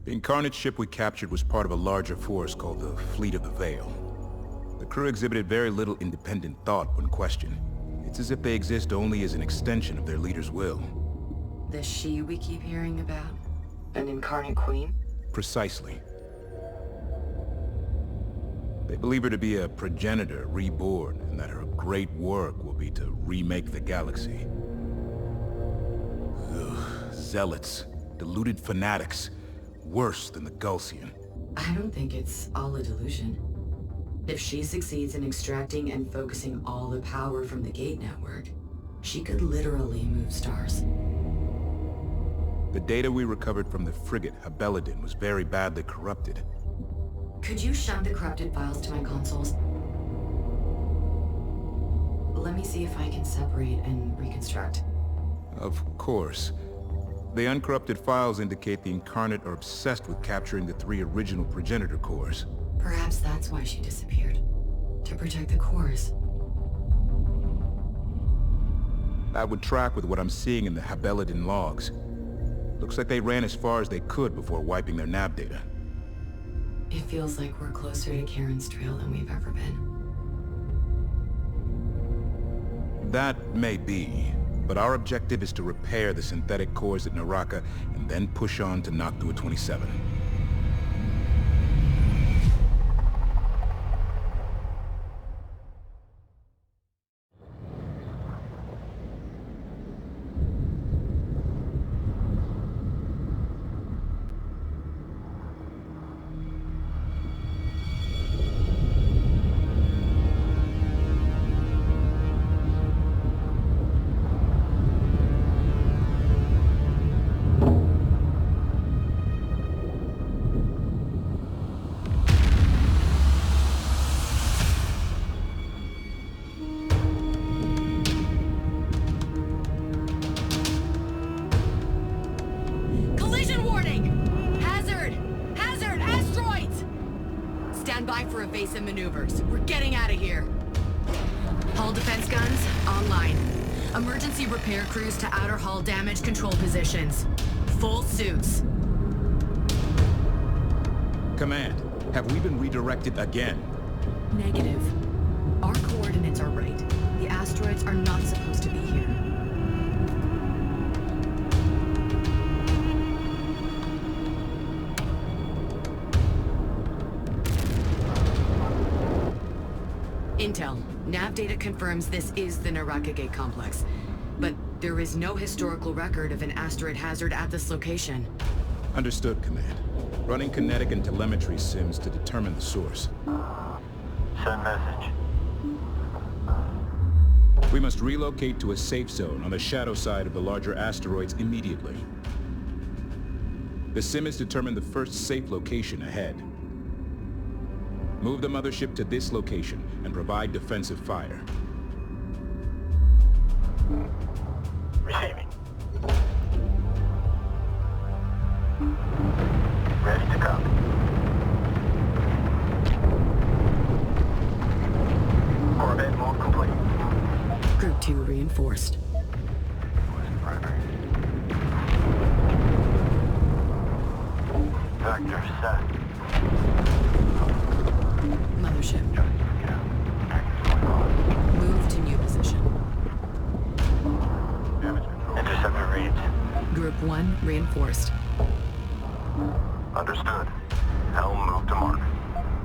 The Incarnate ship we captured was part of a larger force called the Fleet of the Veil. The crew exhibited very little independent thought when questioned. It's as if they exist only as an extension of their leader's will. The she we keep hearing about? An Incarnate Queen? Precisely. They believe her to be a progenitor reborn, and that her great work will be to remake the galaxy. Ugh, zealots, deluded fanatics, worse than the Gulsian. I don't think it's all a delusion. If she succeeds in extracting and focusing all the power from the Gate Network, she could literally move stars. The data we recovered from the frigate Habeladin was very badly corrupted. Could you shunt the corrupted files to my consoles? Let me see if I can separate and reconstruct. Of course. The uncorrupted files indicate the Incarnate are obsessed with capturing the 3 original progenitor cores. Perhaps that's why she disappeared. To protect the cores. That would track with what I'm seeing in the Habeladin logs. Looks like they ran as far as they could before wiping their nav data. It feels like we're closer to Karen's trail than we've ever been. That may be, but our objective is to repair the synthetic cores at Naraka and then push on to Noctua 27. Evasive maneuvers. We're getting out of here. Hull defense guns online. Emergency repair crews to outer hull damage control positions. Full suits. Command, have we been redirected again? Negative. Our coordinates are right. The asteroids are not supposed to be here. Intel. Nav data confirms this is the Naraka Gate complex. But there is no historical record of an asteroid hazard at this location. Understood, Command. Running kinetic and telemetry sims to determine the source. Send message. We must relocate to a safe zone on the shadow side of the larger asteroids immediately. The sim has determined the first safe location ahead. Move the mothership to this location and provide defensive fire. Receiving. Ready to copy. Orbit move complete. Group 2 reinforced. Primary. Vector set. Mothership. Move to new position. Interceptor reads. Group 1 reinforced. Understood. Helm move to mark.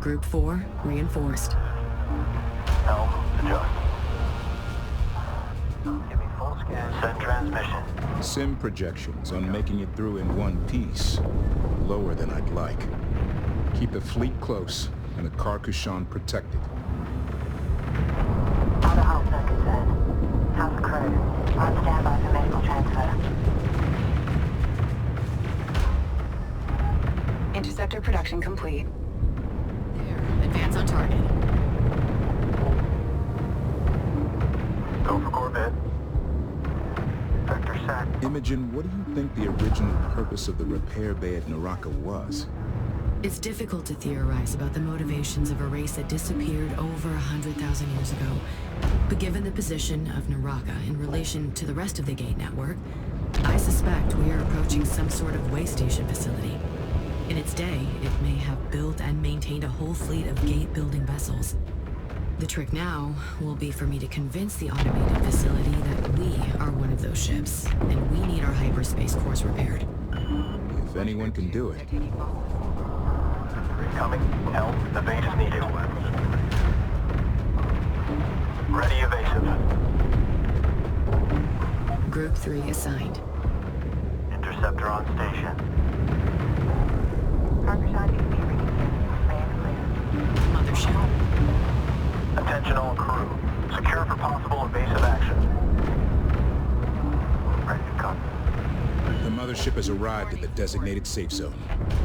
Group 4 reinforced. Helm adjust. Give me full scan. Send transmission. Sim projections on making it through in one piece. Lower than I'd like. Keep the fleet close and the Carcushan protected. Outer hull circuit set. House crew. On standby for medical transfer. Interceptor production complete. There. Advance on target. Go for Corvette. Vector set. Imogen, what do you think the original purpose of the repair bay at Naraka was? It's difficult to theorize about the motivations of a race that disappeared over 100,000 years ago. But given the position of Naraka in relation to the rest of the Gate Network, I suspect we are approaching some sort of way station facility. It its day, it may have built and maintained a whole fleet of gate-building vessels. The trick now will be for me to convince the automated facility that we are one of those ships, and we need our hyperspace course repaired. If anyone can do it. Coming. Helm, the base is needed. Ready evasive. Group 3 assigned. Interceptor on station. Parkershot UC reading. Land clear. Mothership. Attention all crew. Secure for possible invasive action. Ready to cut. The mothership has arrived at the designated safe zone.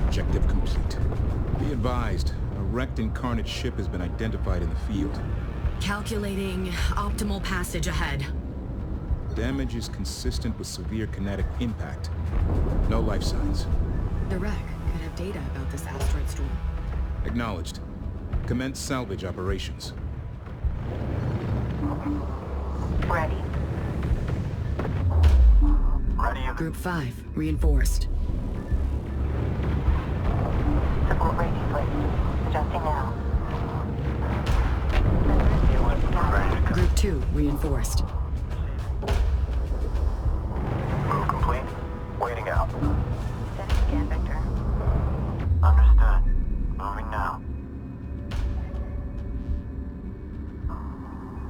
Objective complete. Be advised, a wrecked incarnate ship has been identified in the field. Calculating optimal passage ahead. Damage is consistent with severe kinetic impact. No life signs. The wreck could have data about this asteroid storm. Acknowledged. Commence salvage operations. Ready. Ready evasive. Group 5 reinforced. Support rating, please. Adjusting now. Ready to cut. Group 2 reinforced. Move complete. Waiting out. Setting scan vector. Understood. Moving now.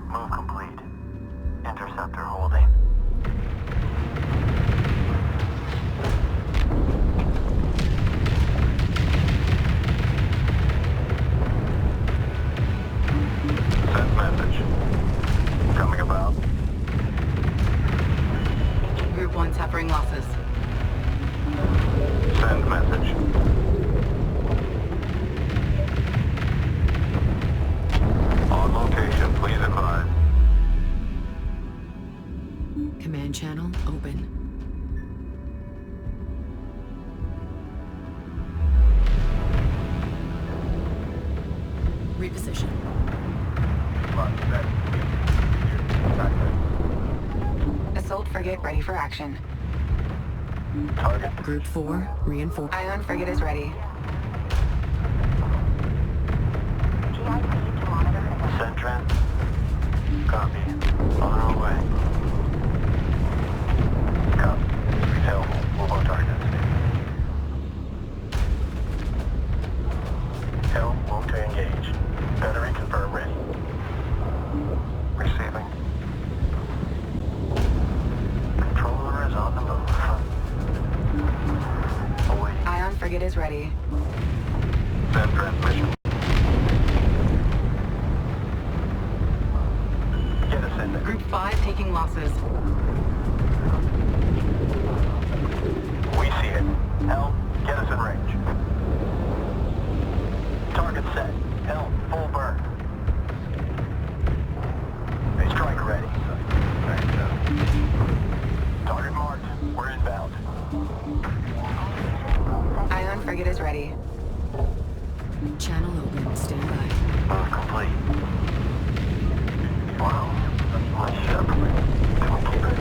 Move complete. Interceptor holding. Send message. Coming about. Group 1 suffering losses. Send message. On location, please advise. Command channel open. Reposition. Assault frigate ready for action. Target. Group 4 reinforced. Ion frigate is ready. GIP to monitor and Send trend. Copy. On our way. Copy. Helm, move on target. Helm, move to engage. Battery confirm ready. Receiving. Controller is on the move. Awaiting. Ion frigate is ready. Send transmission. Get us in there. Group 5 taking losses. We see it. Helm, get us in range. Target set. Helm, full burn. Hey, strike ready. Target marked. We're inbound. Ion frigate is ready. Channel open. Stand by. Move complete. Wow. My ship. Can we keep it?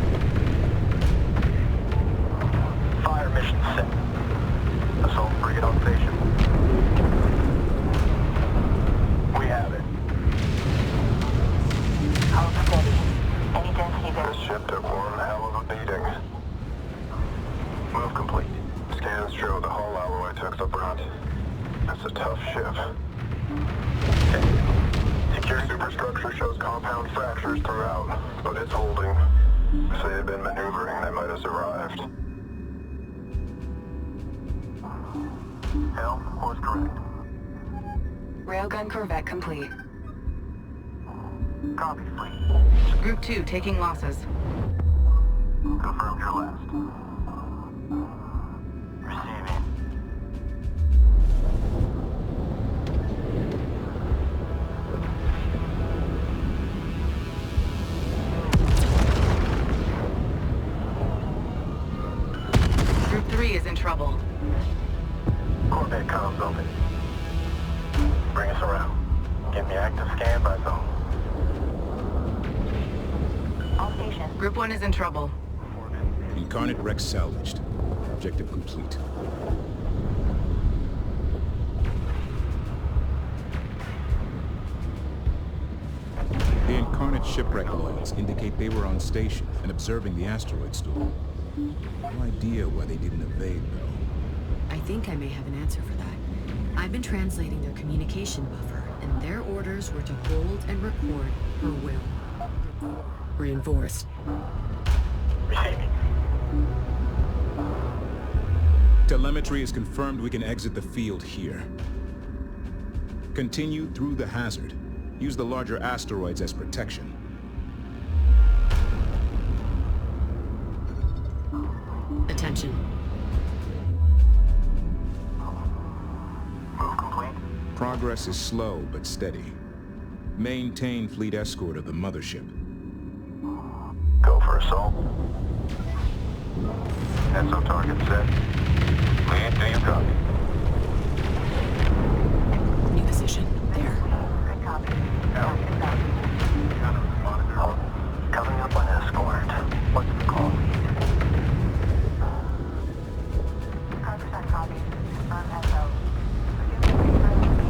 Fire mission set. Assault frigate on station. We have it. hold steady. Any density there? This ship took one hell of a beating. Move complete. Scans show the hull alloy took the brunt. That's a tough ship. Security superstructure shows compound fractures throughout, but it's holding. If they had been maneuvering, they might have survived. Helm, course correct. Railgun corvette complete. Copy, fleet. Group 2 taking losses. Confirmed your last. Receiving. Group 3 is in trouble. Corvette comms open. Bring us around. Give me active scan by zone. All stations. Group 1 is in trouble. Incarnate wreck salvaged. Objective complete. Government shipwreck logs indicate they were on station and observing the asteroid storm. No idea why they didn't evade, though. I think I may have an answer for that. I've been translating their communication buffer, and their orders were to hold and record her will. Reinforced. Telemetry has confirmed we can exit the field here. Continue through the hazard. Use the larger asteroids as protection. Attention. Move complete. Progress is slow but steady. Maintain fleet escort of the mothership. Go for assault. Heads up target set. Lead, do you copy? New position. There. Good copy. Out. Monitor. Coming up on escort. What's the call? 100% copy. Confirm SO.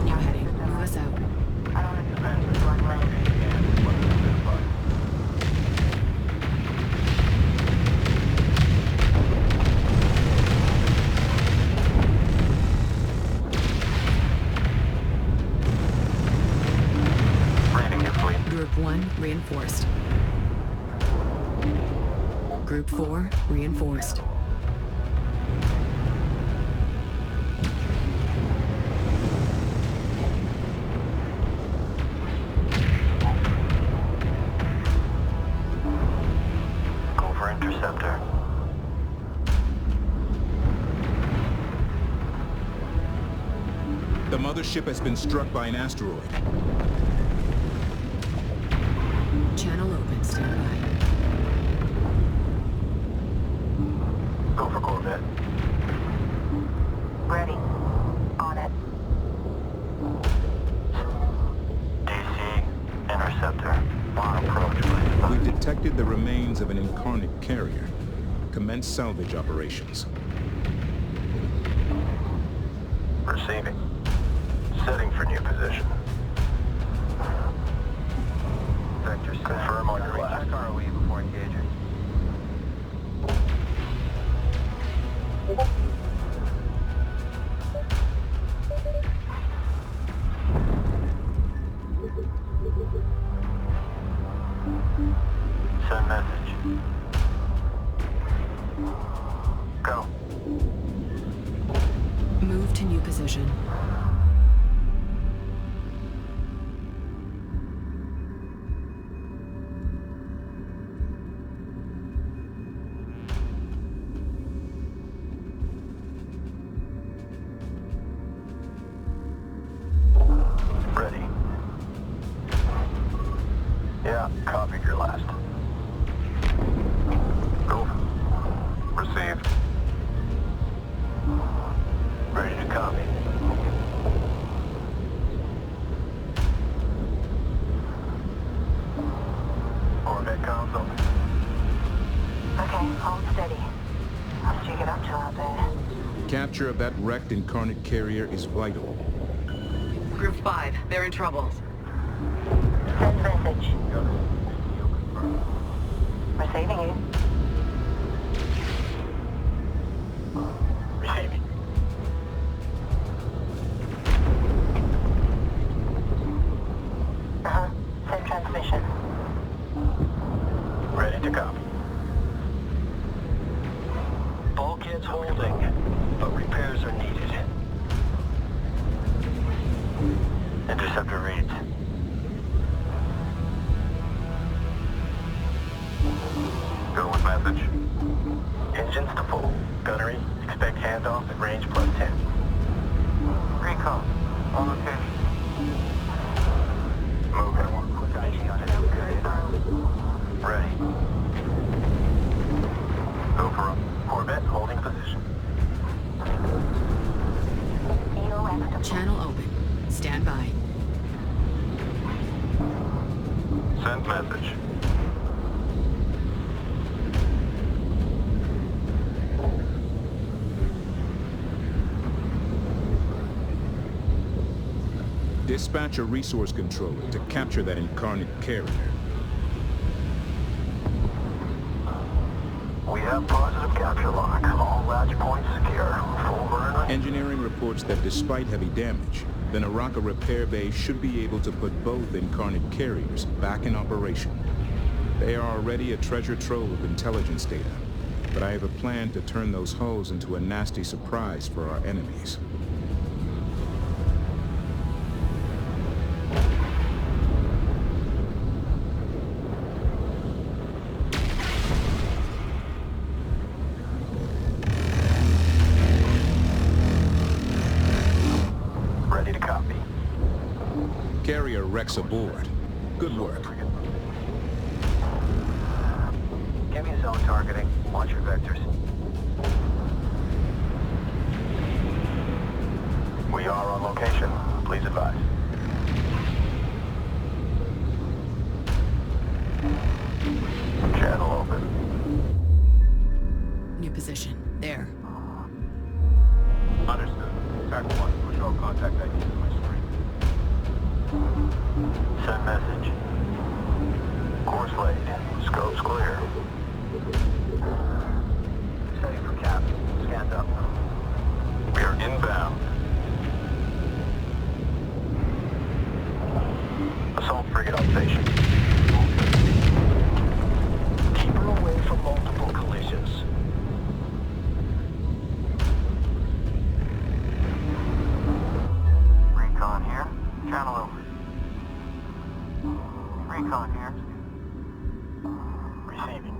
New heading. Move us out. I don't understand what's going wrong. Rating your fleet. Group 1 reinforced. Group 4 reinforced. Go for interceptor. The mothership has been struck by an asteroid. Channel open. Stand by. Go for Corvette. Ready. On it. DC, interceptor. On approach, please. We've detected the remains of an incarnate carrier. Commence salvage operations. Receiving. Setting for new position. Vector set. Confirm on your last ROE before engaging. Send message. Go. Move to new position. Ready. Yeah, copied your last. Go. Received. Ready to copy. Orbit comms open. Okay, hold steady. How did you get up to out there? Capture of that wrecked incarnate carrier is vital. Group 5, they're in trouble. Send message. Receiving you. Receiving. Send transmission. Ready to copy. Bulkheads holding, but repairs are needed. Interceptor reads. Go with message. Engines to full. Gunnery, expect handoff at range +10. Recon, on location. Moving. Ready. Go for a Corvette holding position. EOS to Channel open. Stand by. Send message. Dispatch a resource controller to capture that incarnate carrier. We have positive capture lock. All latch points secure. Full burn on... Engineering reports that despite heavy damage, the Naraka repair bay should be able to put both Incarnate carriers back in operation. They are already a treasure trove of intelligence data, but I have a plan to turn those hulls into a nasty surprise for our enemies. Ready to copy. Carrier wrecks aboard. Good work. Give me zone targeting. Watch your vectors. We are on location. Please advise. Channel open. New position. There. Understood. Track 1. Patrol contact ID to my screen. Send message. Course laid. Scope's clear. Setting for cap. Scanned up. We are inbound. Assault frigate on station. Keep her away from multiple collisions. Recon here. Channel open. Recon here. Receiving.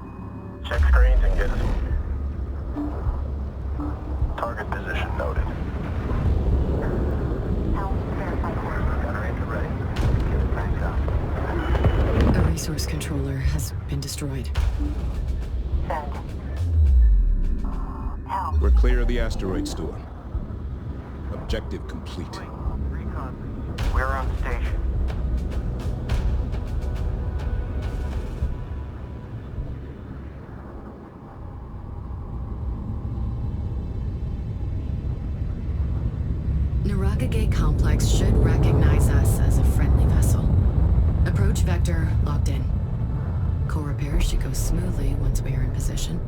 Check screens and get us moving. Target position noted. Helm, verify course. Got our engine ready. Give it cranked up. A resource controller has been destroyed. Send. Helm. We're clear of the asteroid storm. Objective complete. Recon. We're on station. Naraka Gate Complex should recognize us as a friendly vessel. Approach vector locked in. Core repair should go smoothly once we are in position.